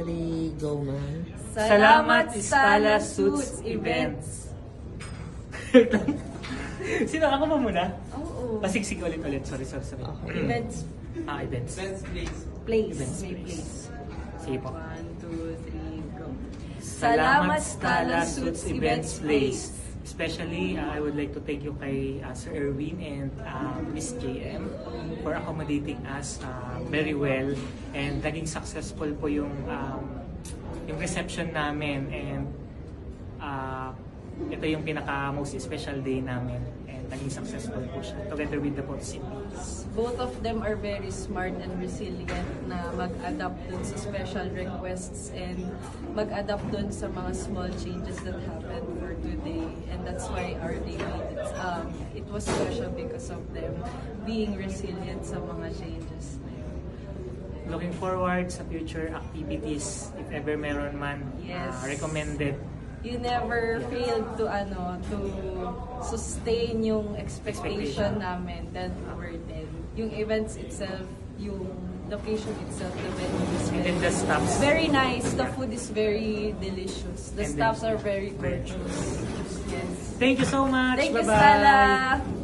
3, go man. Salamat Stala Suits Events. Sino ako mo muna? Oo. Pasiksik ulit. Sorry. Okay. Events Events. place. Events May place. place. Sige po. 1, 2, 3, go. Salamat Stala Suits Events Place. Especially, I would like to thank you kay Sir Erwin and Miss JM for accommodating us very well, and naging successful po yung reception namin, and ito yung pinaka most special day namin, and naging successful po siya together with the both CPs. Both of them are very smart and resilient na mag-adapt dun sa special requests and mag-adapt dun sa mga small changes that happened for today. And that's why our day made it was special because of them being resilient sa mga changes. Looking forward sa future activities, if ever meron man, Yes. recommended. You never failed to sustain yung expectation namin that were then. Yung events itself, yung location itself, the venue is And then the staffs. very nice. The food is very delicious. The And staffs then- are very gorgeous. Yes. Thank you so much. Thank you, Bye-bye. Stella.